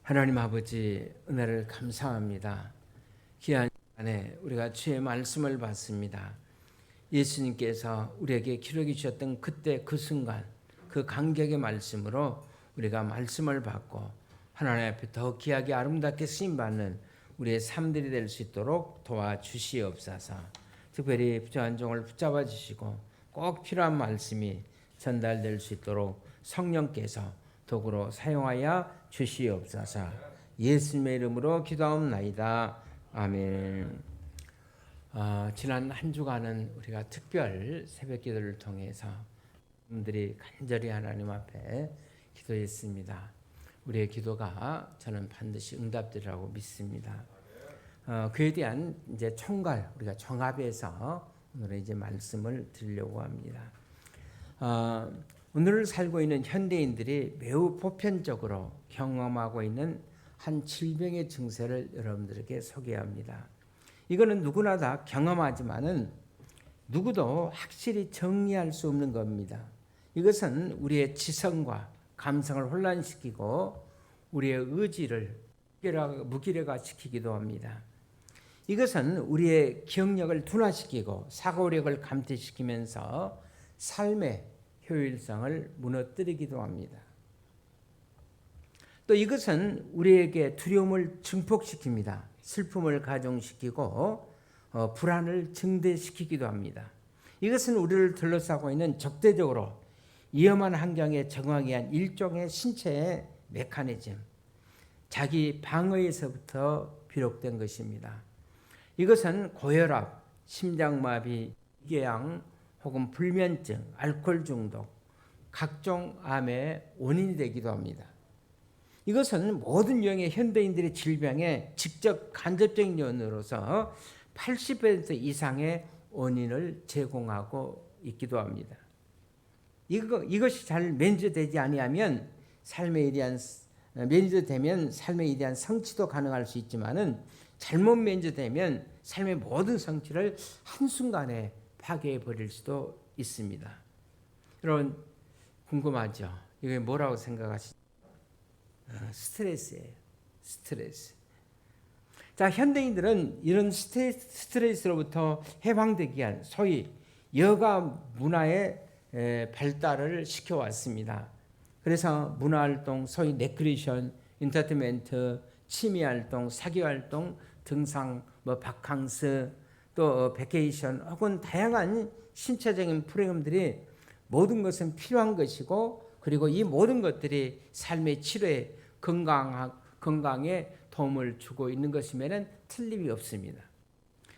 하나님 아버지, 은혜를 감사합니다. 귀한 시간에 우리가 주의 말씀을 받습니다. 예수님께서 우리에게 기록해 주셨던 그때 그 순간 그 감격의 말씀으로 우리가 말씀을 받고 하나님 앞에 더 귀하게 아름답게 쓰임받는 우리의 삶들이 될 수 있도록 도와주시옵소서. 특별히 부족한 종을 붙잡아 주시고 꼭 필요한 말씀이 전달될 수 있도록 성령께서 도구로 사용하여 주시옵소서. 예수님의 이름으로 기도하옵나이다. 아멘. 지난 한 주간은 우리가 특별 새벽기도를 통해서 여러분들이 간절히 하나님 앞에 기도했습니다. 우리의 기도가 저는 반드시 응답되리라고 믿습니다. 그에 대한 이제 총괄 우리가 종합해서 오늘 이제 말씀을 드리려고 합니다. 오늘 살고 있는 현대인들이 매우 보편적으로 경험하고 있는 한 질병의 증세를 여러분들에게 소개합니다. 이거는 누구나 다 경험하지만은 누구도 확실히 정리할 수 없는 겁니다. 이것은 우리의 지성과 감성을 혼란시키고 우리의 의지를 무기력화시키기도 합니다. 이것은 우리의 기억력을 둔화시키고 사고력을 감퇴시키면서 삶의 효율성을 무너뜨리기도 합니다. 또 이것은 우리에게 두려움을 증폭시킵니다. 슬픔을 가중시키고 불안을 증대시키기도 합니다. 이것은 우리를 둘러싸고 있는 적대적으로 위험한 환경에 적응하기 위한 일종의 신체의 메커니즘, 자기 방어에서부터 비롯된 것입니다. 이것은 고혈압, 심장마비, 위궤양, 혹은 불면증, 알코올 중독, 각종 암의 원인이 되기도 합니다. 이것은 모든 유형의 현대인들의 질병의 직접 간접적인 요인으로서 80% 이상의 원인을 제공하고 있기도 합니다. 이것이 잘 매니저되지 아니하면 매니저되면 삶에 대한 성취도 가능할 수 있지만은 잘못 매니저되면 삶의 모든 성취를 한순간에 파괴해 버릴 수도 있습니다. 여러분 궁금하죠? 이게 뭐라고 생각하시죠? 스트레스예요. 스트레스. 자, 현대인들은 이런 스트레스로부터 해방되기 위한 소위 여가 문화의 발달을 시켜왔습니다. 그래서 문화활동, 소위 레크리에이션, 엔터테인먼트, 취미활동, 사교활동, 등산, 바캉스, 또 베케이션 혹은 다양한 신체적인 프로그램들이 모든 것은 필요한 것이고 그리고 이 모든 것들이 삶의 치료에 건강에 도움을 주고 있는 것이면 틀림이 없습니다.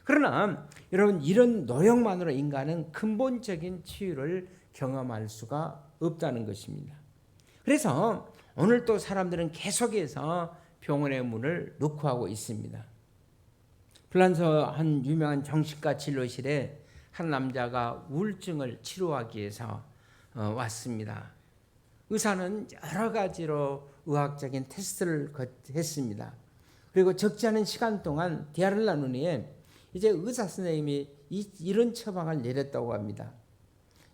그러나 여러분 이런 노력만으로 인간은 근본적인 치유를 경험할 수가 없다는 것입니다. 그래서 오늘 또 사람들은 계속해서 병원의 문을 노크하고 있습니다. 프랑스 한 유명한 정신과 진료실에 한 남자가 우울증을 치료하기 위해서 왔습니다. 의사는 여러 가지로 의학적인 테스트를 했습니다. 그리고 적지 않은 시간 동안 대화를 나누니 이제 의사 선생님이 이런 처방을 내렸다고 합니다.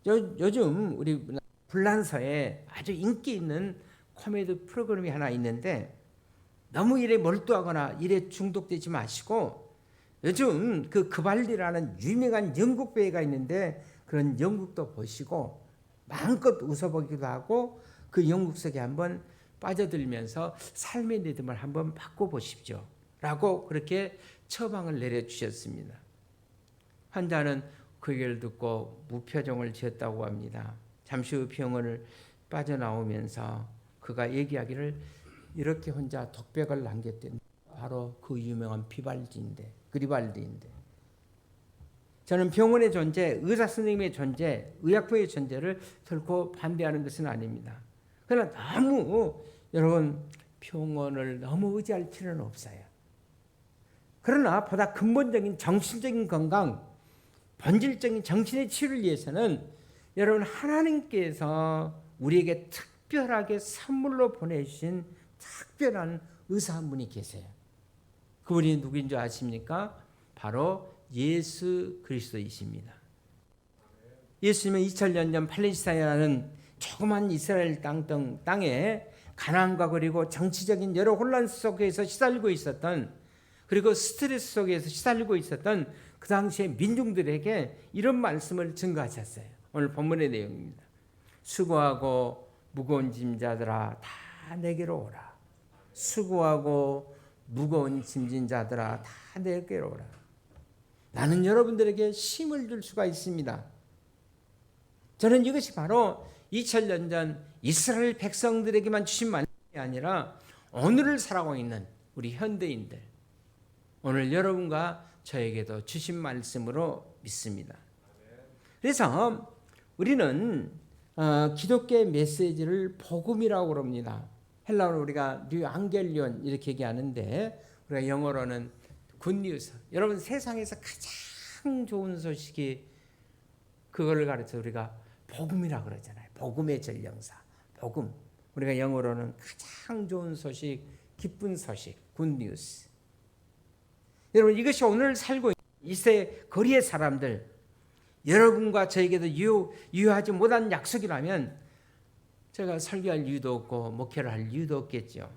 요즘 우리 불란서에 아주 인기 있는 코미디 프로그램이 하나 있는데 너무 일에 몰두하거나 일에 중독되지 마시고 요즘 그 그발디라는 유명한 영국 배우가 있는데 그런 영국도 보시고 마음껏 웃어보기도 하고 그 영국 속에 한번 빠져들면서 삶의 리듬을 한번 바꿔보십시오 라고 그렇게 처방을 내려주셨습니다. 환자는 그 얘기를 듣고 무표정을 지었다고 합니다. 잠시 후 병원을 빠져나오면서 그가 얘기하기를 이렇게 혼자 독백을 남겼대. 바로 그 유명한 그리발디인데 저는 병원의 존재, 의사 선생님의 존재, 의약부의 존재를 결코 반대하는 것은 아닙니다. 그러나 여러분 병원을 너무 의지할 필요는 없어요. 그러나 보다 근본적인 정신적인 건강, 본질적인 정신의 치유를 위해서는 여러분 하나님께서 우리에게 특별하게 선물로 보내주신 특별한 의사 한 분이 계세요. 그분이 누구인 줄 아십니까? 바로 예수 그리스도이십니다. 예수님은 2000년 전 팔레스타인이라는 조그만 이스라엘 땅에 가난과 그리고 정치적인 여러 혼란 속에서 시달리고 있었던, 그리고 스트레스 속에서 시달리고 있었던 그 당시의 민중들에게 이런 말씀을 증거하셨어요. 오늘 본문의 내용입니다. 수고하고 무거운 짐자들아 다 내게로 오라. 수고하고 무거운 짐진 자들아 다 내게로 오라. 나는 여러분들에게 힘을 줄 수가 있습니다. 저는 이것이 바로 2000년 전 이스라엘 백성들에게만 주신 말씀이 아니라 오늘을 살아가고 있는 우리 현대인들, 오늘 여러분과 저에게도 주신 말씀으로 믿습니다. 그래서 우리는 기독교의 메시지를 복음이라고 그럽니다. 헬라어로 우리가 뉴앙겔리온 이렇게 얘기하는데 우리가 영어로는 굿뉴스. 여러분 세상에서 가장 좋은 소식이 그거를 가르쳐 우리가 복음이라고 그러잖아요. 복음의 전령사. 복음. 우리가 영어로는 가장 좋은 소식, 기쁜 소식, 굿뉴스. 여러분 이것이 오늘 살고 있는 이 시대 거리의 사람들, 여러분과 저에게도 유효하지 못한 약속이라면 제가 설교할 이유도 없고 목회를 할 이유도 없겠죠.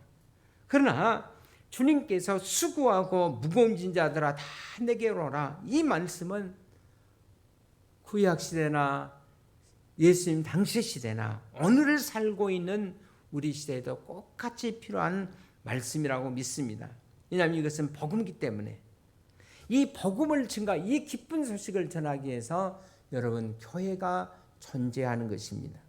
그러나 주님께서 수고하고 무거운 짐자들아 다 내게로 오라, 이 말씀은 구약시대나 예수님 당시 시대나 오늘을 살고 있는 우리 시대에도 똑같이 필요한 말씀이라고 믿습니다. 왜냐하면 이것은 복음이기 때문에. 이 복음을 이 기쁜 소식을 전하기 위해서 여러분 교회가 존재하는 것입니다.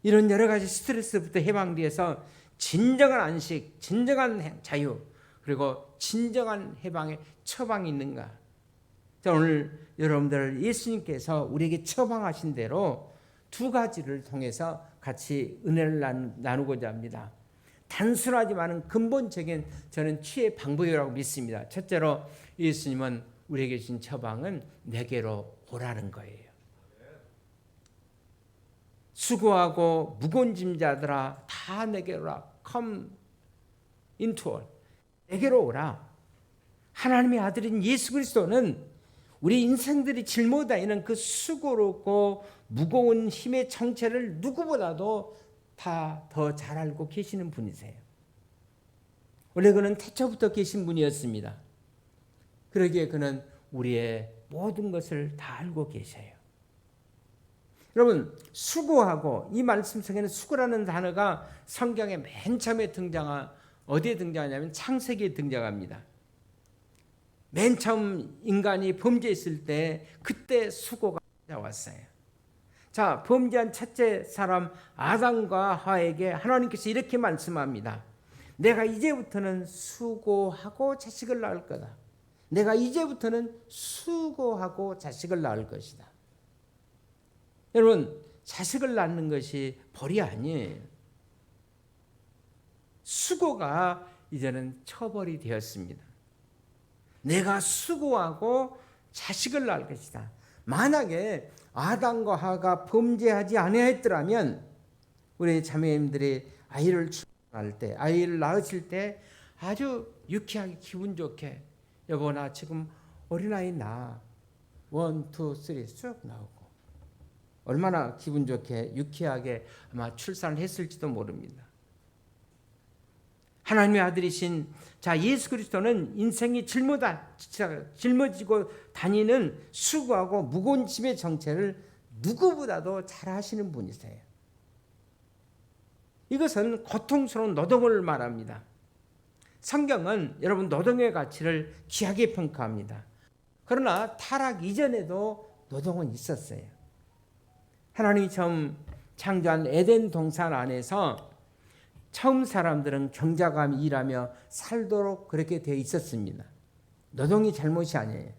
이런 여러 가지 스트레스부터 해방돼서 진정한 안식, 진정한 자유, 그리고 진정한 해방의 처방이 있는가? 자, 오늘 여러분들 예수님께서 우리에게 처방하신 대로 두 가지를 통해서 같이 은혜를 나누고자 합니다. 단순하지만 근본적인 저는 치유의 방법이라고 믿습니다. 첫째로 예수님은 우리에게 주신 처방은 내게로 오라는 거예요. 수고하고 무거운 짐자들아 다 내게로 오라. Come into all. 내게로 오라. 하나님의 아들인 예수 그리스도는 우리 인생들이 짊어지는 그 수고롭고 무거운 힘의 정체를 누구보다도 다 더 잘 알고 계시는 분이세요. 원래 그는 태초부터 계신 분이었습니다. 그러기에 그는 우리의 모든 것을 다 알고 계셔요. 여러분 수고하고, 이 말씀 속에는 수고라는 단어가 성경에 맨 처음에 어디에 등장하냐면 창세기에 등장합니다. 맨 처음 인간이 범죄했을 때 그때 수고가 나왔어요. 자, 범죄한 첫째 사람 아담과 하와에게 하나님께서 이렇게 말씀합니다. 내가 이제부터는 수고하고 자식을 낳을 거다. 내가 이제부터는 수고하고 자식을 낳을 것이다. 여러분 자식을 낳는 것이 벌이 아니에요. 수고가 이제는 처벌이 되었습니다. 내가 수고하고 자식을 낳을 것이다. 만약에 아담과 하와가 범죄하지 아니했더라면 우리 자매님들이 아이를 출산할 때, 아이를 낳으실 때 아주 유쾌하게 기분 좋게 여보 나 지금 어린아이 낳아 1, 2, 3 쭉 나오고 얼마나 기분 좋게 유쾌하게 아마 출산을 했을지도 모릅니다. 하나님의 아들이신 예수 그리스도는 인생이 짊어지고 다니는 수고하고 무거운 짐의 정체를 누구보다도 잘 아시는 분이세요. 이것은 고통스러운 노동을 말합니다. 성경은 여러분 노동의 가치를 귀하게 평가합니다. 그러나 타락 이전에도 노동은 있었어요. 하나님이 처음 창조한 에덴 동산 안에서 처음 사람들은 경작하며 일하며 살도록 그렇게 되어 있었습니다. 노동이 잘못이 아니에요.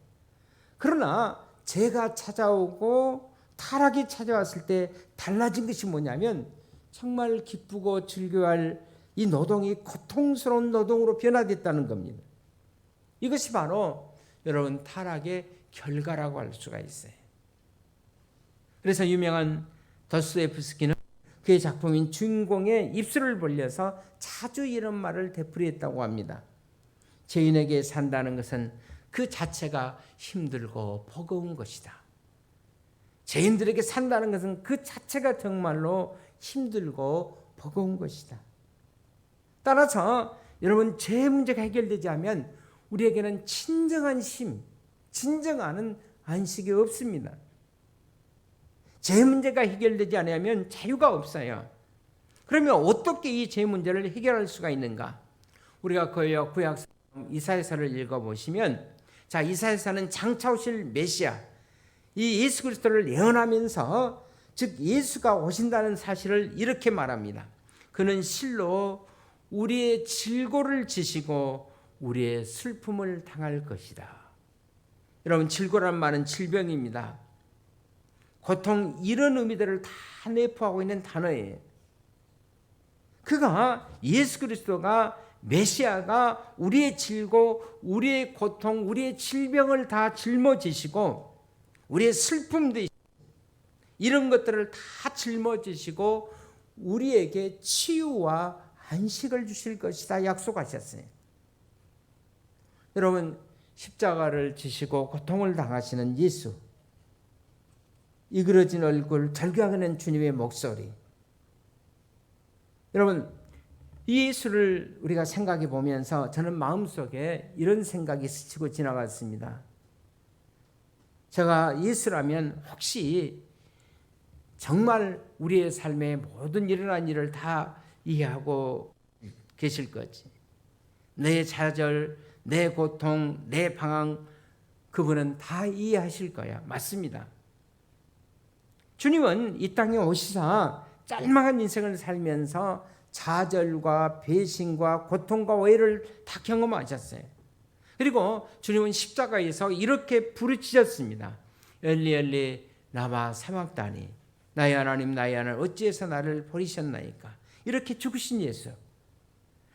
그러나 죄가 찾아오고 타락이 찾아왔을 때 달라진 것이 뭐냐면 정말 기쁘고 즐거워할 이 노동이 고통스러운 노동으로 변화됐다는 겁니다. 이것이 바로 여러분 타락의 결과라고 할 수가 있어요. 그래서 유명한 도스토옙스키는 그의 작품인 주인공의 입술을 벌려서 자주 이런 말을 되풀이했다고 합니다. 죄인에게 산다는 것은 그 자체가 힘들고 버거운 것이다. 죄인들에게 산다는 것은 그 자체가 정말로 힘들고 버거운 것이다. 따라서 여러분, 죄 문제가 해결되지 않으면 우리에게는 진정한 진정한 안식이 없습니다. 죄 문제가 해결되지 않으면 자유가 없어요. 그러면 어떻게 이 죄 문제를 해결할 수가 있는가? 우리가 구약 이사야서를 읽어보시면, 자, 이사야서는 장차 오실 메시아, 이 예수 그리스도를 예언하면서, 즉 예수가 오신다는 사실을 이렇게 말합니다. 그는 실로 우리의 질고를 지시고 우리의 슬픔을 당할 것이다. 여러분, 질고란 말은 질병입니다. 고통, 이런 의미들을 다 내포하고 있는 단어예요. 그가, 예수 그리스도가, 메시아가 우리의 질고, 우리의 고통, 우리의 질병을 다 짊어지시고, 우리의 슬픔도 이런 것들을 다 짊어지시고 우리에게 치유와 안식을 주실 것이다 약속하셨어요. 여러분, 십자가를 지시고 고통을 당하시는 예수, 이그러진 얼굴, 절규하는 주님의 목소리. 여러분, 이 예수를 우리가 생각해 보면서 저는 마음속에 이런 생각이 스치고 지나갔습니다. 제가 예수라면 혹시 정말 우리의 삶의 모든 일어난 일을 다 이해하고 계실 거지. 내 좌절, 내 고통, 내 방황, 그분은 다 이해하실 거야. 맞습니다. 주님은 이 땅에 오시사 짤막한 인생을 살면서 좌절과 배신과 고통과 오해를 다 경험하셨어요. 그리고 주님은 십자가에서 이렇게 부르짖었습니다. 엘리 엘리 라마 사박다니, 나의 하나님 나의 하나님 어찌해서 나를 버리셨나이까. 이렇게 죽으신 예수.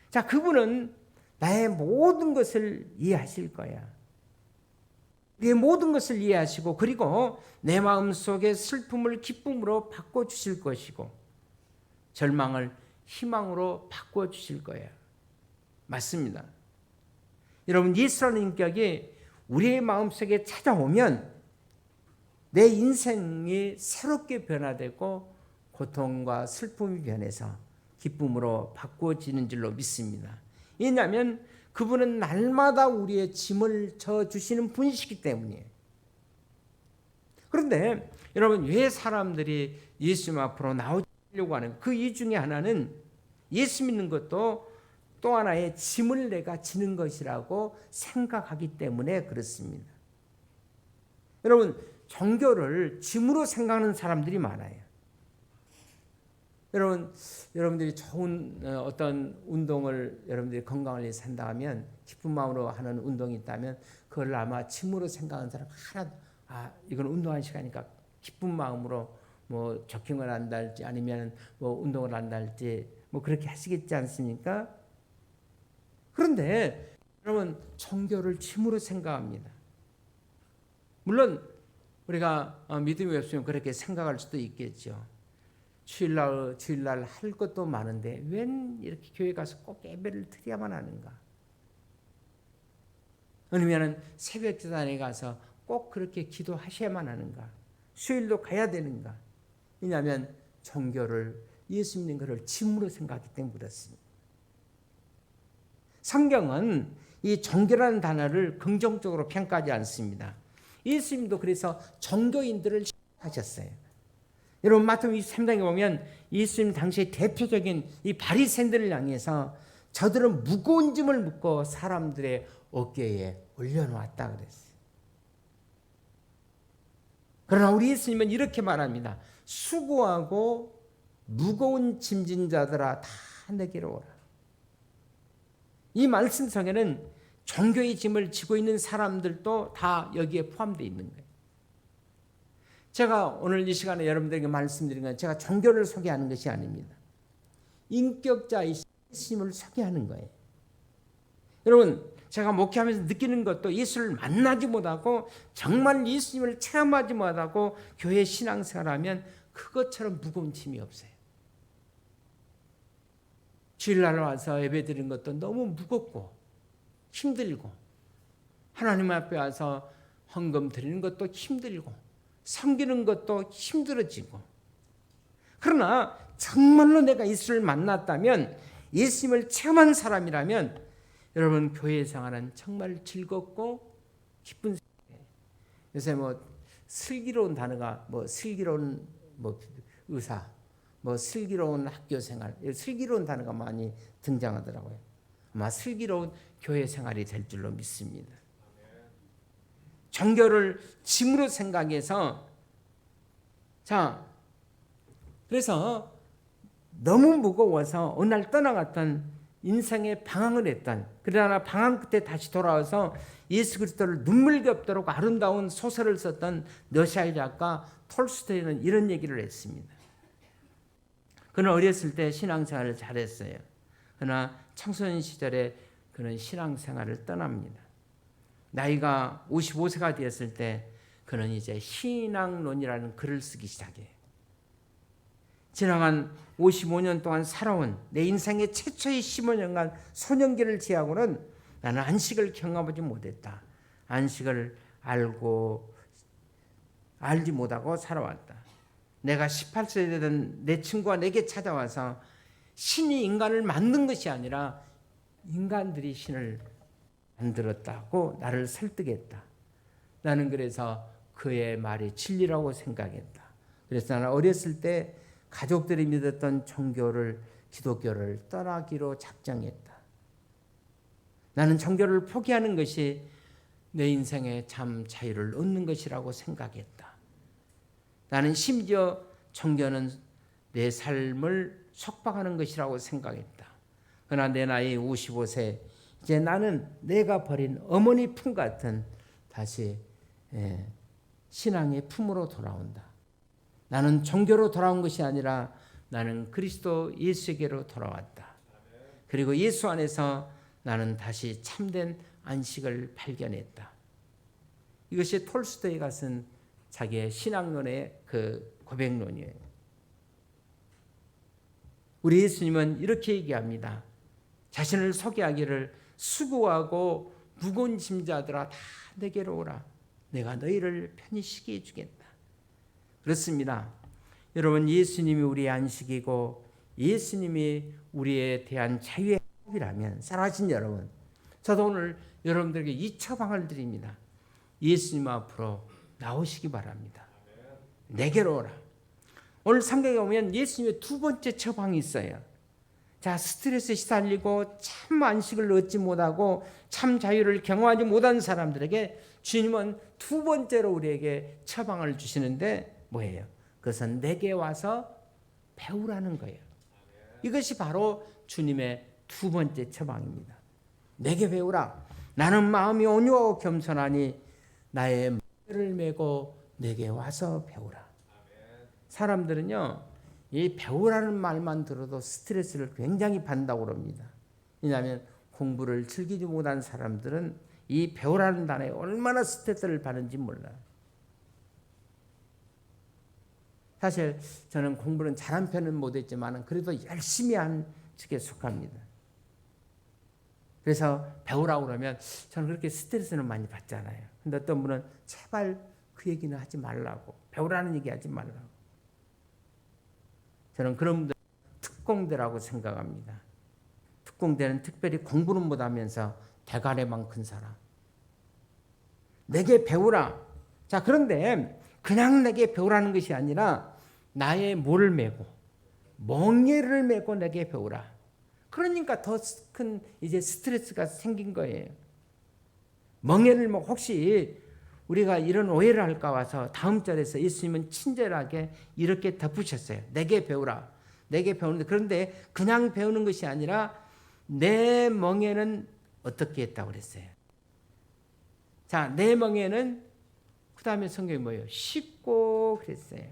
자, 그분은 나의 모든 것을 이해하실 거야. 내 모든 것을 이해하시고, 그리고 내 마음속의 슬픔을 기쁨으로 바꿔주실 것이고, 절망을 희망으로 바꿔주실 거예요. 맞습니다. 여러분, 예수라는 인격이 우리의 마음속에 찾아오면 내 인생이 새롭게 변화되고 고통과 슬픔이 변해서 기쁨으로 바꿔지는 줄로 믿습니다. 왜냐하면 그분은 날마다 우리의 짐을 져주시는 분이시기 때문이에요. 그런데 여러분, 왜 사람들이 예수님 앞으로 나오려고 하는 그 이유 중에 하나는 예수 믿는 것도 또 하나의 짐을 내가 지는 것이라고 생각하기 때문에 그렇습니다. 여러분, 종교를 짐으로 생각하는 사람들이 많아요. 여러분들이 좋은 어떤 운동을, 여러분들이 건강을 위해 산다 하면, 기쁜 마음으로 하는 운동이 있다면 그걸 아마 짐으로 생각하는 사람 하나도, 이건 운동하는 시간이니까 기쁜 마음으로 뭐 조깅을 한다 할지 아니면 뭐 운동을 한다 할지 뭐 그렇게 하시겠지 않습니까? 그런데 여러분, 종교를 짐으로 생각합니다. 물론 우리가 믿음이 없으면 그렇게 생각할 수도 있겠죠. 주일날 할 것도 많은데 웬 이렇게 교회 가서 꼭 예배를 드려야만 하는가? 아니면 새벽 기도단에 가서 꼭 그렇게 기도하셔야만 하는가? 수요일도 가야 되는가? 왜냐하면 종교를, 예수 믿는 것을 짐으로 생각하기 때문에 그렇습니다. 성경은 이 종교라는 단어를 긍정적으로 평가하지 않습니다. 예수님도 그래서 종교인들을 하셨어요. 여러분, 마태복음 23장에 보면 예수님 당시의 대표적인 이 바리새인들을 향해서 저들은 무거운 짐을 묶어 사람들의 어깨에 올려놓았다 그랬어요. 그러나 우리 예수님은 이렇게 말합니다. 수고하고 무거운 짐진 자들아 다 내게로 오라. 이 말씀 속에는 종교의 짐을 지고 있는 사람들도 다 여기에 포함되어 있는 거예요. 제가 오늘 이 시간에 여러분들에게 말씀드린 건 제가 종교를 소개하는 것이 아닙니다. 인격자이신 예수님을 소개하는 거예요. 여러분, 제가 목회하면서 느끼는 것도 예수를 만나지 못하고 정말 예수님을 체험하지 못하고 교회 신앙생활하면 그것처럼 무거운 짐이 없어요. 주일날 와서 예배드리는 것도 너무 무겁고 힘들고, 하나님 앞에 와서 헌금 드리는 것도 힘들고, 섬기는 것도 힘들어지고, 그러나 정말로 내가 예수를 만났다면, 예수님을 체험한 사람이라면 여러분 교회 생활은 정말 즐겁고 기쁜 생활이에요. 요새 뭐 슬기로운 단어가 뭐 슬기로운 뭐 의사, 뭐 슬기로운 학교 생활, 슬기로운 단어가 많이 등장하더라고요. 아마 슬기로운 교회 생활이 될 줄로 믿습니다. 종교를 짐으로 생각해서, 자, 그래서 너무 무거워서 어느 날 떠나갔던, 인생의 방황을 했던, 그러나 방황 끝에 다시 돌아와서 예수 그리스도를 눈물겹도록 아름다운 소설을 썼던 러시아 작가 톨스토이는 이런 얘기를 했습니다. 그는 어렸을 때 신앙생활을 잘했어요. 그러나 청소년 시절에 그는 신앙생활을 떠납니다. 나이가 55세가 되었을 때 그는 이제 신앙론이라는 글을 쓰기 시작해요. 지나간 55년 동안 살아온 내 인생의 최초의 15년간 소년기를 지하고는 나는 안식을 경험하지 못했다. 안식을 알지 못하고 살아왔다. 내가 18세 되던 내 친구가 내게 찾아와서 신이 인간을 만든 것이 아니라 인간들이 신을 만들었다고 나를 설득했다. 나는 그래서 그의 말이 진리라고 생각했다. 그래서 나는 어렸을 때 가족들이 믿었던 종교를, 기독교를 떠나기로 작정했다. 나는 종교를 포기하는 것이 내 인생의 참 자유를 얻는 것이라고 생각했다. 나는 심지어 종교는 내 삶을 속박하는 것이라고 생각했다. 그러나 내 나이 55세, 이제 나는 내가 버린 어머니 품 같은 다시 신앙의 품으로 돌아온다. 나는 종교로 돌아온 것이 아니라 나는 그리스도 예수에게로 돌아왔다. 그리고 예수 안에서 나는 다시 참된 안식을 발견했다. 이것이 톨스토이가 쓴 자기의 신앙론의 그 고백론이에요. 우리 예수님은 이렇게 얘기합니다. 자신을 소개하기를 수고하고 무거운 짐자들아 다 내게로 오라. 내가 너희를 편히 쉬게 해주겠다. 그렇습니다. 여러분, 예수님이 우리의 안식이고 예수님이 우리에 대한 자유의 행복이라면, 사랑하신 여러분, 저도 오늘 여러분들에게 이 처방을 드립니다. 예수님 앞으로 나오시기 바랍니다. 내게로 오라. 오늘 성경에 보면 예수님의 두 번째 처방이 있어요. 자, 스트레스에 시달리고 참 안식을 얻지 못하고 참 자유를 경험하지 못한 사람들에게 주님은 두 번째로 우리에게 처방을 주시는데 뭐예요? 그것은 내게 와서 배우라는 거예요. 이것이 바로 주님의 두 번째 처방입니다. 내게 배우라. 나는 마음이 온유하고 겸손하니 나의 멍에를 메고 내게 와서 배우라. 사람들은요, 이 배우라는 말만 들어도 스트레스를 굉장히 받는다고 그럽니다. 왜냐하면 공부를 즐기지 못한 사람들은 이 배우라는 단어에 얼마나 스트레스를 받는지 몰라요. 사실 저는 공부는 잘한 편은 못했지만 그래도 열심히 한 측에 속합니다. 그래서 배우라고 그러면 저는 그렇게 스트레스는 많이 받잖아요. 근데 어떤 분은 제발 그 얘기는 하지 말라고, 배우라는 얘기 하지 말라고. 저는 그런 분들 특공대라고 생각합니다. 특공대는 특별히 공부는 못하면서 대가리만 큰 사람. 내게 배우라. 자, 그런데 그냥 내게 배우라는 것이 아니라 나의 뭐를 메고, 멍에를 메고 내게 배우라. 그러니까 더 큰 이제 스트레스가 생긴 거예요. 멍에를 메고, 혹시 우리가 이런 오해를 할까 봐서 다음 절에서 예수님은 친절하게 이렇게 덧붙였어요. 내게 배우라. 내게 배우는데, 그런데 그냥 배우는 것이 아니라 내 멍에는 어떻게 했다고 그랬어요? 자, 내 멍에는 그 다음에 성경이 뭐예요? 쉽고 그랬어요.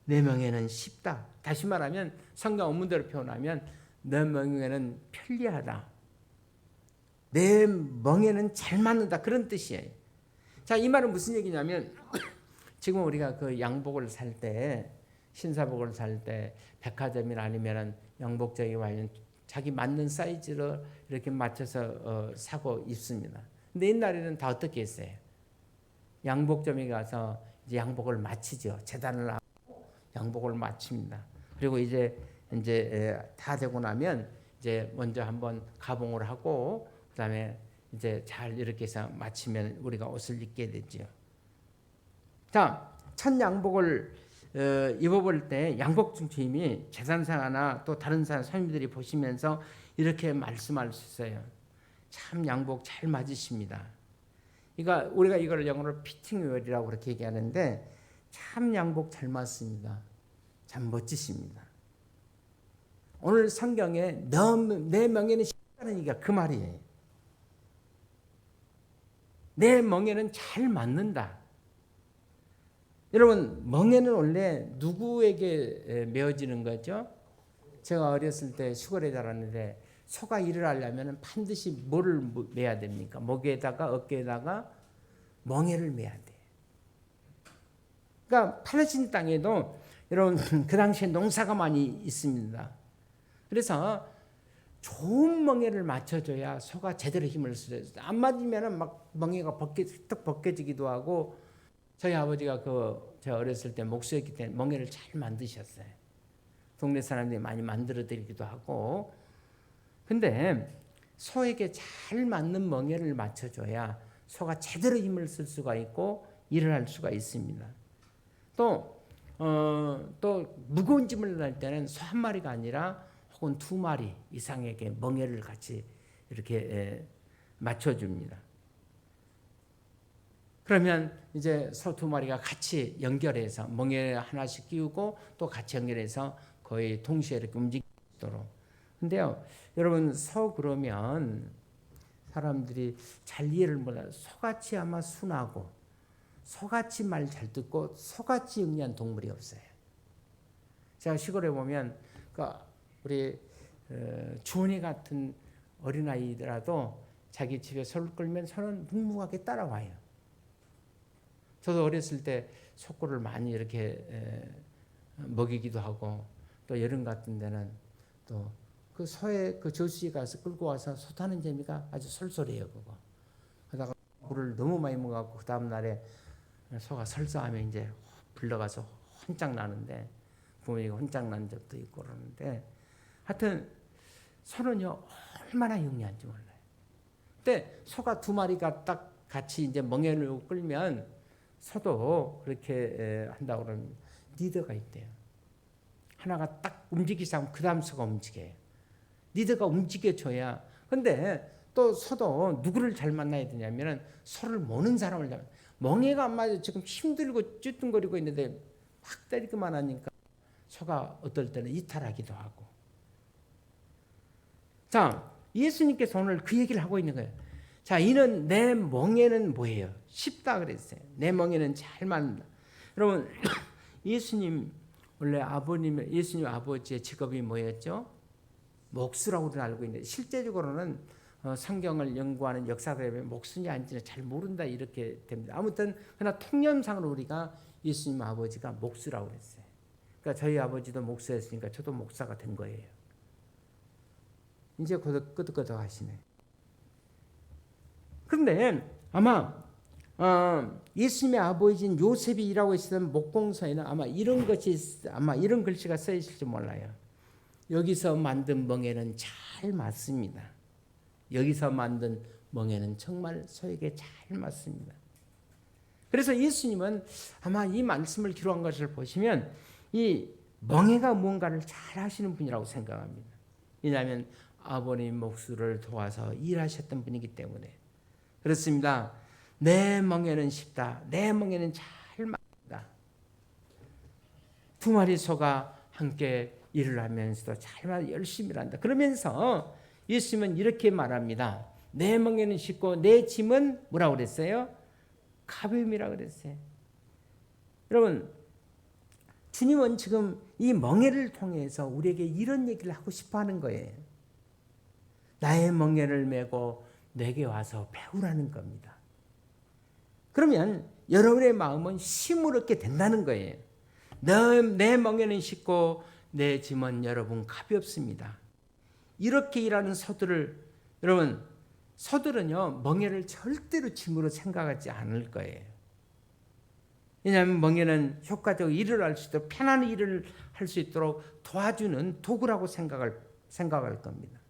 내 멍에는 쉽다. 다시 말하면 성경 원문대로 표현하면 내 멍에는 편리하다. 내 멍에는 잘 맞는다. 그런 뜻이에요. 자, 이 말은 무슨 얘기냐면 지금 우리가 그 양복을 살 때, 신사복을 살 때 백화점이나 아니면 양복점에 와있는 자기 맞는 사이즈로 이렇게 맞춰서 사고 입습니다. 근데 옛날에는 다 어떻게 했어요? 양복점에 가서 이제 양복을 맞추죠. 재단을 하고 양복을 맞춥니다. 그리고 이제 다 되고 나면 이제 먼저 한번 가봉을 하고 그다음에 이제 잘 이렇게 해서 마치면 우리가 옷을 입게 되죠. 자, 첫 양복을 입어볼 때 양복 주임이 재산사나 또 다른 사람들이 보시면서 이렇게 말씀할 수 있어요. 참 양복 잘 맞으십니다. 그러니까 우리가 이걸 영어로 피팅웨어이라고 그렇게 얘기하는데 참 양복 잘 맞습니다. 참 멋지십니다. 오늘 성경에 내 멍에는 쉽다는 얘기가 그 말이에요. 내 멍에는 잘 맞는다. 여러분, 멍에는 원래 누구에게 메어지는 거죠? 제가 어렸을 때 시골에 자랐는데 소가 일을 하려면 반드시 뭐를 매야 됩니까? 목에다가 어깨에다가 멍에를 매야 돼. 그러니까 팔레스타인 땅에도 여러분 그 당시에 농사가 많이 있습니다. 그래서 좋은 멍에를 맞춰줘야 소가 제대로 힘을 써요. 안 맞으면 막 멍에가 턱 벗겨지기도 하고 저희 아버지가 제가 어렸을 때 목수였기 때문에 멍에를 잘 만드셨어요. 동네 사람들이 많이 만들어 드리기도 하고. 근데 소에게 잘 맞는 멍에를 맞춰줘야 소가 제대로 힘을 쓸 수가 있고 일을 할 수가 있습니다. 또 무거운 짐을 할 때는 소 한 마리가 아니라 혹은 두 마리 이상에게 멍에를 같이 이렇게 맞춰줍니다. 그러면 이제 소 두 마리가 같이 연결해서 멍에 하나씩 끼우고 또 같이 연결해서 거의 동시에 이렇게 움직이도록. 근데요, 여러분 소 그러면 사람들이 잘 이해를 못해요. 소같이 아마 순하고 소같이 말 잘 듣고 소같이 영리한 동물이 없어요. 제가 시골에 보면 우리 주원이 같은 어린아이더라도 자기 집에 소를 끌면 소는 묵묵하게 따라와요. 저도 어렸을 때 소꿀을 많이 이렇게 먹이기도 하고 또 여름 같은 데는 또 그 소의 그 저수지에 가서 끌고 와서 소 타는 재미가 아주 솔솔해요. 그거. 그러다가 물을 너무 많이 먹어갖고 그 다음 날에 소가 설사하면 이제 불러가서 혼짝 나는데 부모님이 혼짝 난 적도 있고 그러는데 하여튼 소는요 얼마나 영리한지 몰라요. 근데 소가 두 마리가 딱 같이 이제 멍에를 끌면 소도 그렇게 한다고 그러면 리더가 있대요. 하나가 딱 움직이기 시작하면 그 다음 소가 움직여요. 리더가 움직여줘야. 근데 또 소도 누구를 잘 만나야 되냐면은 소를 모는 사람을 잘. 멍에가 안 맞아 지금 힘들고 쭈뚱거리고 있는데 막 때리기만 하니까 소가 어떨 때는 이탈하기도 하고. 자, 예수님께서 오늘 그 얘기를 하고 있는 거예요. 자, 이는 내 멍에는 뭐예요? 쉽다 그랬어요. 내 멍에는 잘 맞는다. 여러분, 예수님 원래 예수님 아버지의 직업이 뭐였죠? 목수라고 알고 있는데 실제적으로는 성경을 연구하는 역사들에 보면 목수인지 아닌지 잘 모른다 이렇게 됩니다. 아무튼 그러나 통념상으로 우리가 예수님 아버지가 목수라고 그랬어요. 그러니까 저희 아버지도 목사였으니까 저도 목사가 된 거예요. 이제 끄덕끄덕 하시네. 그런데 아마 예수님의 아버지인 요셉이 일하고 있었던 목공소에는 아마 이런 글씨가 써 있을지 몰라요. 여기서 만든 멍에는 잘 맞습니다. 여기서 만든 멍에는 정말 소에게 잘 맞습니다. 그래서 예수님은 아마 이 말씀을 기록한 것을 보시면 이 멍에가 무언가를 잘 하시는 분이라고 생각합니다. 왜냐하면 아버님 목수를 도와서 일하셨던 분이기 때문에 그렇습니다. 내 멍에는 쉽다. 내 멍에는 잘 맞다. 두 마리 소가 함께 일을 하면서도 잘 열심히 한다. 그러면서 예수님은 이렇게 말합니다. 내 멍에는 쉽고 내 짐은 뭐라고 그랬어요? 가벼움이라고 그랬어요. 여러분, 주님은 지금 이 멍에를 통해서 우리에게 이런 얘기를 하고 싶어 하는 거예요. 나의 멍에를 메고 내게 와서 배우라는 겁니다. 그러면 여러분의 마음은 힘을 얻게 된다는 거예요. 내 멍에는 쉽고 내 짐은 여러분 가볍습니다. 이렇게 일하는 여러분 소들은요 멍에를 절대로 짐으로 생각하지 않을 거예요. 왜냐하면 멍에는 효과적으로 일을 할 수 있도록 편안히 일을 할 수 있도록 도와주는 도구라고 생각할 겁니다.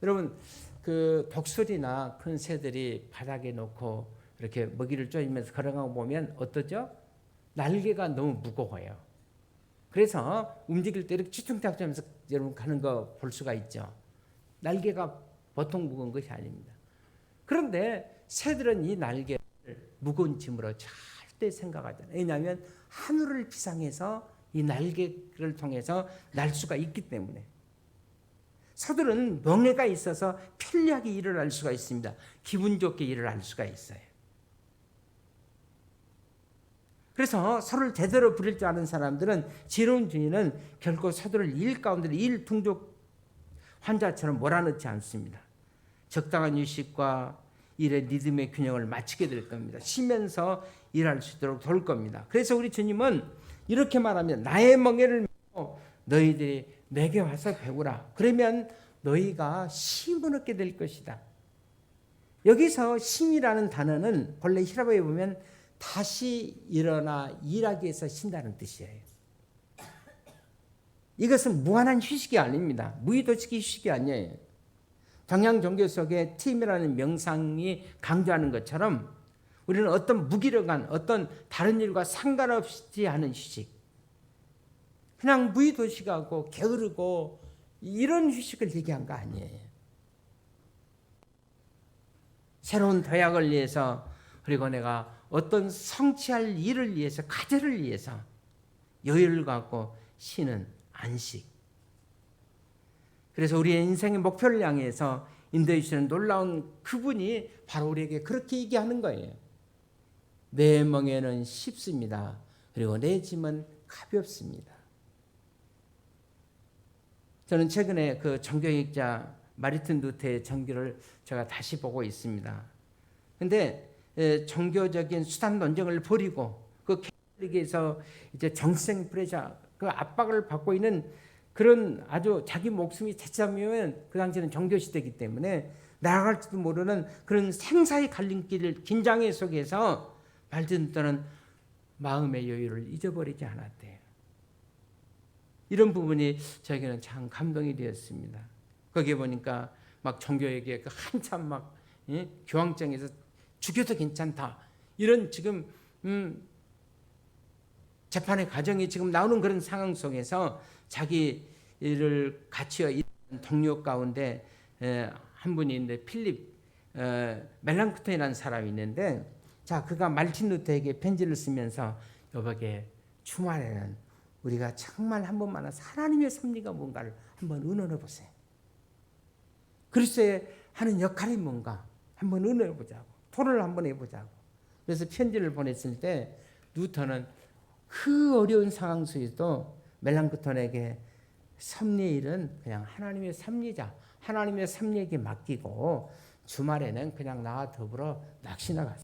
여러분 그 독수리나 큰 새들이 바닥에 놓고 이렇게 먹이를 쪼이면서 걸어가고 보면 어떠죠? 날개가 너무 무거워요. 그래서 움직일 때 이렇게 뒤뚱뒤뚱하면서 여러분 가는 거 볼 수가 있죠. 날개가 보통 무거운 것이 아닙니다. 그런데 새들은 이 날개를 무거운 짐으로 절대 생각하잖아요. 왜냐하면 하늘을 비상해서 이 날개를 통해서 날 수가 있기 때문에. 소들은 멍에가 있어서 편리하게 일을 할 수가 있습니다. 기분 좋게 일을 할 수가 있어요. 그래서 소를 제대로 부릴 줄 아는 사람들은 지혜로운 주인은 결코 소들을 일 가운데 일 풍족 환자처럼 몰아넣지 않습니다. 적당한 휴식과 일의 리듬의 균형을 맞추게 될 겁니다. 쉬면서 일할 수 있도록 도울 겁니다. 그래서 우리 주님은 이렇게 말하면 나의 멍에를 메고 너희들이 내게 와서 배우라. 그러면 너희가 쉼을 얻게 될 것이다. 여기서 쉼이라는 단어는 본래 히브리어에 보면 다시 일어나 일하기 위해서 쉰다는 뜻이에요. 이것은 무한한 휴식이 아닙니다. 무의도식 휴식이 아니에요. 동양 종교 속에 팀이라는 명상이 강조하는 것처럼 우리는 어떤 무기력한 어떤 다른 일과 상관없이 하는 휴식, 그냥 무의도식하고 게으르고 이런 휴식을 얘기한 거 아니에요. 새로운 도약을 위해서, 그리고 내가 어떤 성취할 일을 위해서, 과제를 위해서 여유를 갖고 쉬는 안식. 그래서 우리의 인생의 목표를 향해서 인도해 주시는 놀라운 그분이 바로 우리에게 그렇게 얘기하는 거예요. 내 멍에는 쉽습니다. 그리고 내 짐은 가볍습니다. 저는 최근에 그 종교학자 마르틴 루터의 정교를 제가 다시 보고 있습니다. 그런데 종교적인 수단 논쟁을 벌이고 그 캐톨릭에서 이제 정생 프레셔, 그 압박을 받고 있는 그런 아주 자기 목숨이 채점이면 그 당시에는 종교 시대이기 때문에 날아갈지도 모르는 그런 생사의 갈림길 긴장의 속에서 마르틴 루터는 마음의 여유를 잊어버리지 않았대요. 이런 부분이 저에게는 참 감동이 되었습니다. 거기에 보니까 막 종교에게 그 한참 막 교황청에서 죽여도 괜찮다 이런 지금 재판의 과정이 지금 나오는 그런 상황 속에서 자기를 같이 있는 동료 가운데 한 분이 있는데 필립 멜랑크톤이라는 사람이 있는데, 자 그가 마르틴 루터에게 편지를 쓰면서 여보게 주말에는 우리가 정말 한 번만 하나님의 섭리가 뭔가를 한번 의논해 보세요. 그리스도의 하는 역할이 뭔가 한번 의논해 보자고, 토론을 한번 해보자고. 그래서 편지를 보냈을 때 루터는 그 어려운 상황 속에서도 멜랑크톤에게 섭리의 일은 그냥 하나님의 섭리자, 하나님의 섭리에게 맡기고 주말에는 그냥 나와 더불어 낚시나 갔어요.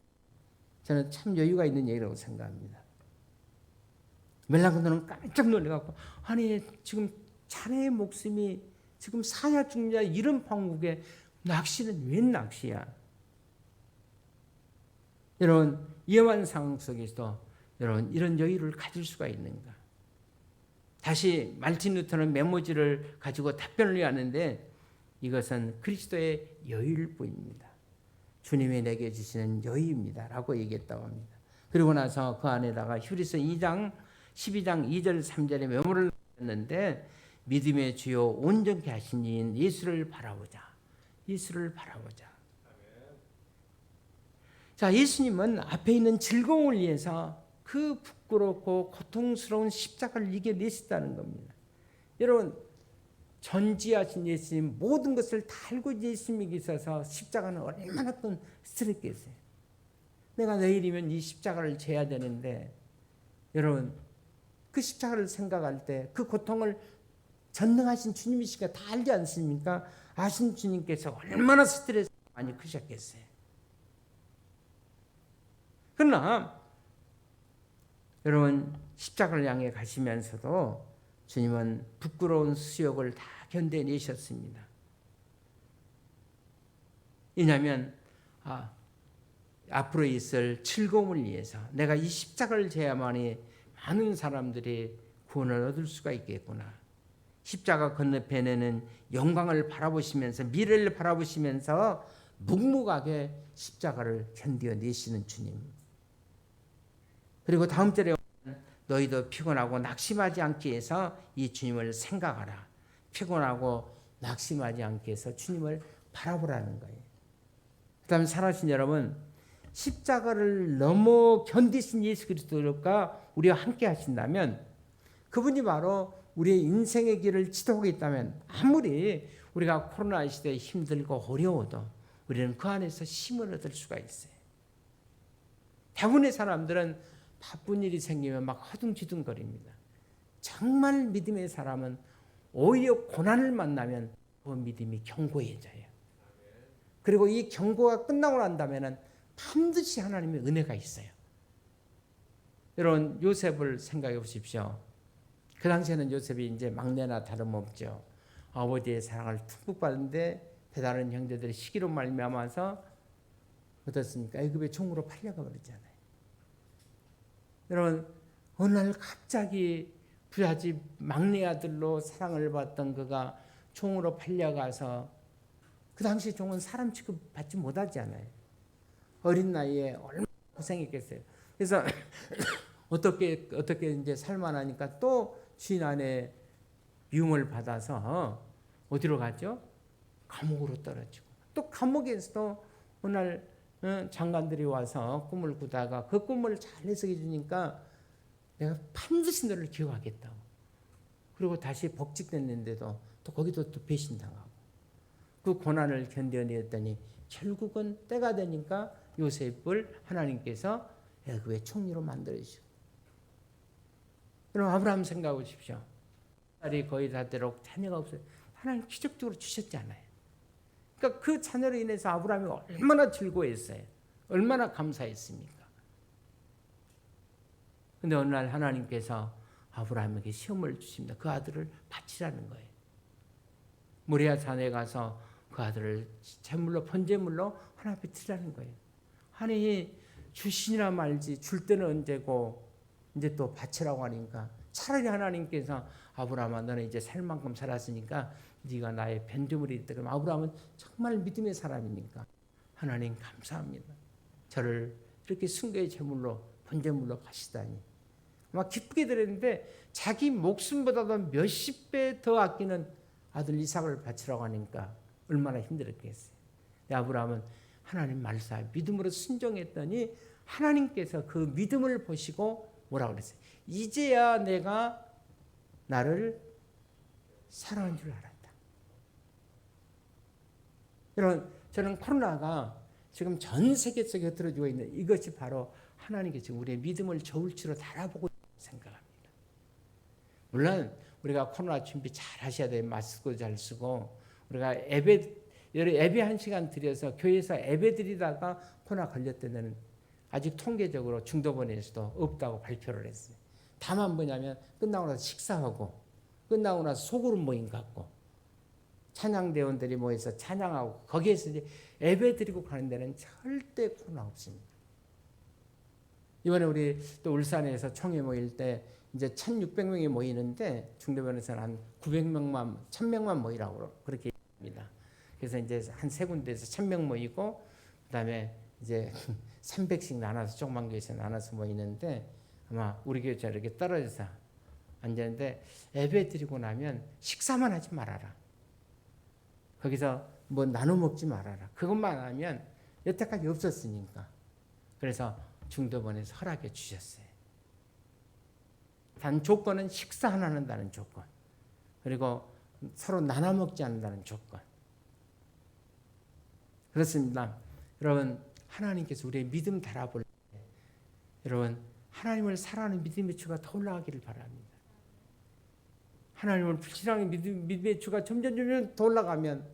저는 참 여유가 있는 얘기라고 생각합니다. 멜랑크톤은 깜짝 놀래갖고, 아니 지금 자네의 목숨이 지금 사냐 죽냐 이런 판국에 낚시는 웬 낚시야? 여러분 위험한 상황 속에서 여러분 이런 여유를 가질 수가 있는가? 다시 마르틴 루터는 메모지를 가지고 답변을 하는데 이것은 그리스도의 여유일 뿐입니다. 주님이 내게 주시는 여유입니다 라고 얘기했다고 합니다. 그리고 나서 그 안에다가 히브리서 2장 12장 2절 3절에 메모를 했는데, 믿음의 주요 온전케 하신 이인 예수를 바라보자. 예수를 바라보자. 자, 예수님은 앞에 있는 즐거움을 위해서 그 부끄럽고 고통스러운 십자가를 이겨내셨다는 겁니다. 여러분 전지하신 예수님 모든 것을 다 알고 예수님에게 있어서 십자가는 얼마나 큰 스트레스겠어요. 내가 내일이면 이 십자가를 져야 되는데, 여러분 그 십자가를 생각할 때 그 고통을 전능하신 주님이시가 다 알지 않습니까? 아신 주님께서 얼마나 스트레스 많이 크셨겠어요. 그러나 여러분 십자가를 향해 가시면서도 주님은 부끄러운 수욕을 다 견뎌내셨습니다. 왜냐하면 앞으로 있을 즐거움을 위해서 내가 이 십자가를 져야만이 많은 사람들이 구원을 얻을 수가 있겠구나. 십자가 건너편에는 영광을 바라보시면서 미래를 바라보시면서 묵묵하게 십자가를 견뎌내시는 주님. 그리고 다음 절에 너희도 피곤하고 낙심하지 않게 해서 이 주님을 생각하라. 피곤하고 낙심하지 않게 해서 주님을 바라보라는 거예요. 그 다음에 사랑하신 여러분, 십자가를 넘어 견디신 예수 그리스도가 우리와 함께 하신다면 그분이 바로 우리의 인생의 길을 지도하겠다면 아무리 우리가 코로나 시대에 힘들고 어려워도 우리는 그 안에서 힘을 얻을 수가 있어요. 대부분의 사람들은 바쁜 일이 생기면 막 허둥지둥거립니다. 정말 믿음의 사람은 오히려 고난을 만나면 그 믿음이 견고해져요. 그리고 이 견고가 끝나고 난다면 반드시 하나님의 은혜가 있어요. 여러분 요셉을 생각해 보십시오. 그 당시에는 요셉이 이제 막내나 다름없죠. 아버지의 사랑을 듬뿍 받는데 배다른 형제들의 시기로 말미암아서 어떻습니까? 애굽의 종으로 팔려가 버리잖아요. 여러분 어느 날 갑자기 부잣집 막내 아들로 사랑을 받던 그가 종으로 팔려가서 그 당시 종은 사람 취급 받지 못하잖아요. 어린 나이에 얼마나 고생했겠어요. 그래서 어떻게 이제 살만하니까 또 주인 안에 미움을 받아서 어디로 가죠? 감옥으로 떨어지고 또 감옥에서도 어느 날 장관들이 와서 꿈을 꾸다가 그 꿈을 잘 해석해 주니까 내가 반드시 너를 기억하겠다고. 그리고 다시 복직됐는데도 또 거기도 또 배신당하고 그 고난을 견뎌냈더니 결국은 때가 되니까 요셉을 하나님께서 애굽의 총리로 만들어주시고. 여러분 아브라함 생각해 보십시오. 딸이 거의 다 되도록 자녀가 없어요. 하나님 기적적으로 주셨잖아요. 그러니까 그 자녀로 인해서 아브라함이 얼마나 즐거워했어요. 얼마나 감사했습니까. 그런데 어느 날 하나님께서 아브라함에게 시험을 주십니다. 그 아들을 바치라는 거예요. 모리아 산에 가서 그 아들을 제물로 번제물로 하나님 앞에 드리라는 거예요. 아니 주시니라 말지 줄 때는 언제고 이제 또 바치라고 하니까 차라리 하나님께서 아브라함아 너는 이제 살 만큼 살았으니까 네가 나의 변조물이 있다. 그럼 아브라함은 정말 믿음의 사람이니까 하나님 감사합니다. 저를 이렇게 순교의 제물로 번제물로 바치다니 막 기쁘게 드렸는데 자기 목숨보다도 몇십 배 더 아끼는 아들 이삭을 바치라고 하니까 얼마나 힘들었겠어요. 아브라함은 하나님 말씀에 믿음으로 순종했더니 하나님께서 그 믿음을 보시고 뭐라고 그랬어요? 이제야 내가 나를 사랑한 줄 알았다. 여러분 저는 코로나가 지금 전 세계 속에 흩어지고 있는 이것이 바로 하나님께서 우리의 믿음을 저울치로 달아보고 생각합니다. 물론 우리가 코로나 준비 잘 하셔야 돼요. 마스크 잘 쓰고 우리가 예배 1시간 드려서 교회에서 예배 드리다가 코로나 걸렸던 데는 아직 통계적으로 중도본에서도 없다고 발표를 했어요. 다만 뭐냐면 끝나고 나서 식사하고 끝나고 나서 소그룹 모임 갖고 찬양대원들이 모여서 찬양하고 거기에서 이제 예배 드리고 가는 데는 절대 코로나 없습니다. 이번에 우리 또 울산에서 총회 모일 때 이제 1,600명이 모이는데 중도본에서는 한 900명만 1,000명만 모이라고 그렇게 합니다. 그래서 이제 한 세 군데에서 1,000명 모이고 그다음에 이제 300씩 나눠서 조그만 교회에서 나눠서 모이는데 아마 우리 교회처럼 이렇게 떨어져서 앉았는데 예배 드리고 나면 식사만 하지 말아라. 거기서 뭐 나눠 먹지 말아라. 그것만 하면 여태까지 없었으니까. 그래서 중도본에서 허락해 주셨어요. 단 조건은 식사 안 한다는 조건. 그리고 서로 나눠 먹지 않는다는 조건. 그렇습니다. 여러분 하나님께서 우리의 믿음 달아볼 때 여러분 하나님을 사랑하는 믿음의 추가 더 올라가기를 바랍니다. 하나님을 불신하는 믿음의 추가 점점 더 올라가면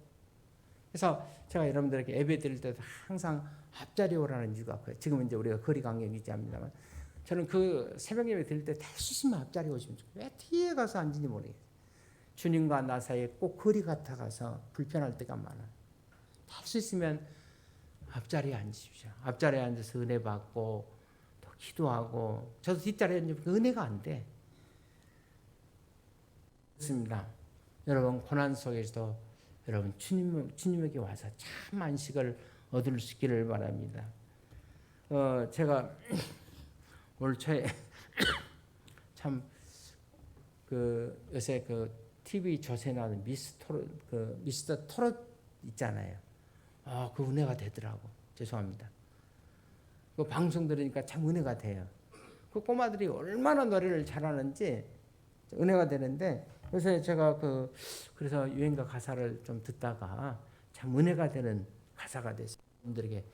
그래서 제가 여러분들에게 예배 드릴 때도 항상 앞자리에 오라는 이유가 그래요. 지금은 이제 우리가 거리 관계 유지합니다만 저는 그 새벽 예배 드릴 때 될 수 있으면 앞자리에 오시면 좋겠어요. 왜 뒤에 가서 앉는지 모르겠어요. 주님과 나 사이에 꼭 거리 같아 가서 불편할 때가 많아요. 될 수 있으면 앞자리에 앉으십시오. 앞자리에 앉아서 은혜 받고 또 기도하고. 저도 뒷자리에 앉으면 은혜가 안 돼. 그렇습니다. 여러분 고난 속에서도 여러분 주님에게 와서 참 안식을 얻을 수 있기를 바랍니다. 제가 올 초에 참 요새 TV 조세 나오는 미스터 토롯 있잖아요. 그 은혜가 되더라고. 죄송합니다. 그 방송 들으니까 참 은혜가 돼요. 그 꼬마들이 얼마나 노래를 잘하는지 은혜가 되는데, 요새 제가 그래서 유행가 가사를 좀 듣다가 참 은혜가 되는 가사가 돼서 여러분들에게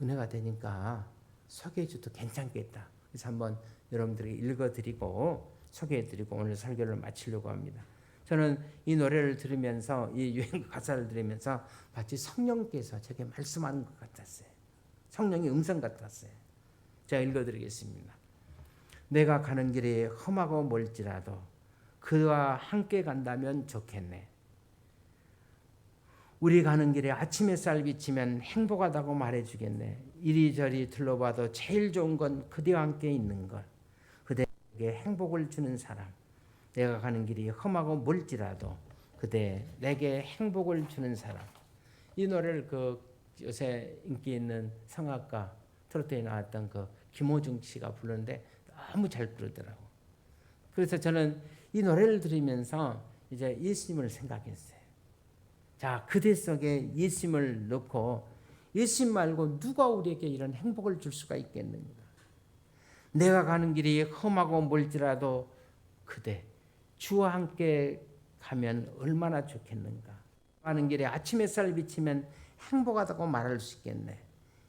은혜가 되니까 소개해줘도 괜찮겠다. 그래서 한번 여러분들에게 읽어드리고 소개해드리고 오늘 설교를 마치려고 합니다. 저는 이 노래를 들으면서 이 유행가 가사를 들으면서 마치 성령께서 제게 말씀하는 것 같았어요. 성령의 음성 같았어요. 제가 읽어드리겠습니다. 내가 가는 길이 험하고 멀지라도 그와 함께 간다면 좋겠네. 우리 가는 길에 아침 햇살 비치면 행복하다고 말해주겠네. 이리저리 둘러봐도 제일 좋은 건 그대와 함께 있는 것. 그대에게 행복을 주는 사람. 내가 가는 길이 험하고 멀지라도 그대 내게 행복을 주는 사람. 이 노래를 요새 인기 있는 성악가 트로트에 나왔던 김호중 씨가 부르는데 너무 잘 부르더라고. 그래서 저는 이 노래를 들으면서 이제 예수님을 생각했어요. 자, 그대 속에 예수님을 넣고 예수님 말고 누가 우리에게 이런 행복을 줄 수가 있겠는가? 내가 가는 길이 험하고 멀지라도 그대 주와 함께 가면 얼마나 좋겠는가? 가는 길에 아침 햇살 비치면 행복하다고 말할 수 있겠네.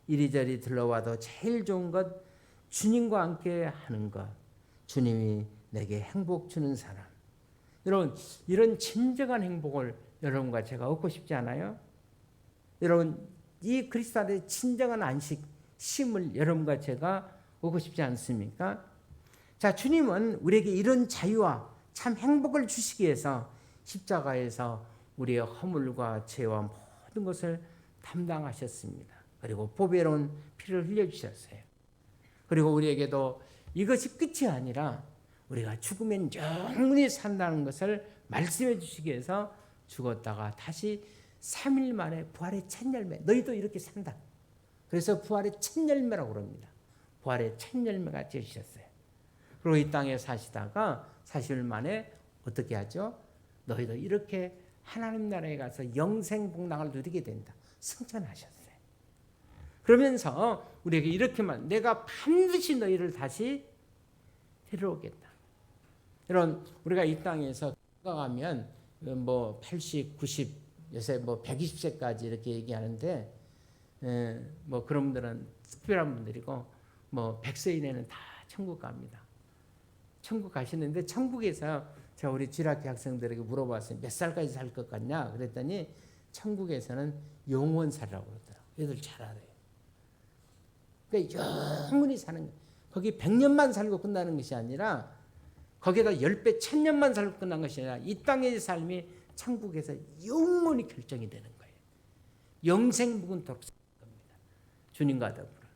이리저리 들러와도 제일 좋은 것 주님과 함께 하는 것. 주님이 내게 행복 주는 사람. 여러분, 이런 진정한 행복을 여러분과 제가 얻고 싶지 않아요? 여러분, 이 그리스도 안에 진정한 안식, 쉼을 여러분과 제가 얻고 싶지 않습니까? 자, 주님은 우리에게 이런 자유와 참 행복을 주시기 위해서 십자가에서 우리의 허물과 죄와 모든 것을 담당하셨습니다. 그리고 보배로운 피를 흘려주셨어요. 그리고 우리에게도 이것이 끝이 아니라 우리가 죽으면 영원히 산다는 것을 말씀해 주시기 위해서 죽었다가 다시 3일 만에 부활의 첫 열매. 너희도 이렇게 산다. 그래서 부활의 첫 열매라고 그럽니다. 부활의 첫 열매가 되셨어요. 그리고 이 땅에 사시다가 40일 만에 어떻게 하죠? 너희도 이렇게 하나님 나라에 가서 영생 복락을 누리게 된다. 승천하셨어요. 그러면서 우리에게 이렇게만, 내가 반드시 너희를 다시 데려오겠다. 이런 우리가 이 땅에서 건강하면 80, 90, 요새 120세까지 이렇게 얘기하는데, 그런 분들은 특별한 분들이고 100세 이내는 다 천국 갑니다. 천국 가시는데, 천국에서 제가 우리 주일학교 학생들에게 물어봤어요. 몇 살까지 살 것 같냐? 그랬더니 천국에서는 영원 살라고 그러더라고요. 얘들 잘 알아요. 그러니까 영원히 사는 거예요. 거기 100년만 살고 끝나는 것이 아니라, 거기에다 10배, 1000년만 살고 끝난 것이 아니라 이 땅의 삶이 천국에서 영원히 결정이 되는 거예요. 영생무궁토록 살 겁니다. 주님과 더불어.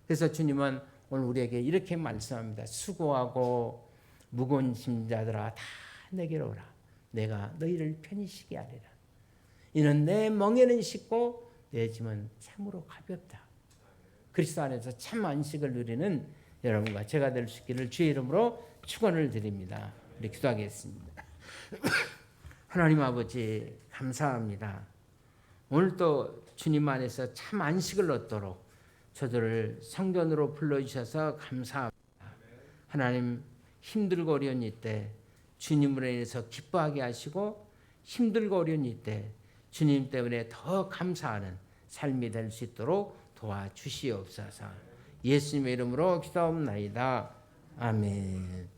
그래서 주님은 오늘 우리에게 이렇게 말씀합니다. 수고하고 무거운 짐자들아 다 내게로 오라. 내가 너희를 편히 쉬게 하리라. 이는 내 멍에는 쉽고 내 짐은 참으로 가볍다. 그리스도 안에서 참 안식을 누리는 여러분과 제가 될 수 있기를 주의 이름으로 축원을 드립니다. 우리 기도하겠습니다. 하나님 아버지 감사합니다. 오늘 또 주님 안에서 참 안식을 얻도록 저들을 성전으로 불러주셔서 감사합니다. 하나님, 힘들고 어려운 이때 주님으로 인해서 기뻐하게 하시고, 힘들고 어려운 이때 주님 때문에 더 감사하는 삶이 될 수 있도록 도와주시옵소서. 예수님의 이름으로 기도합니다. 아멘.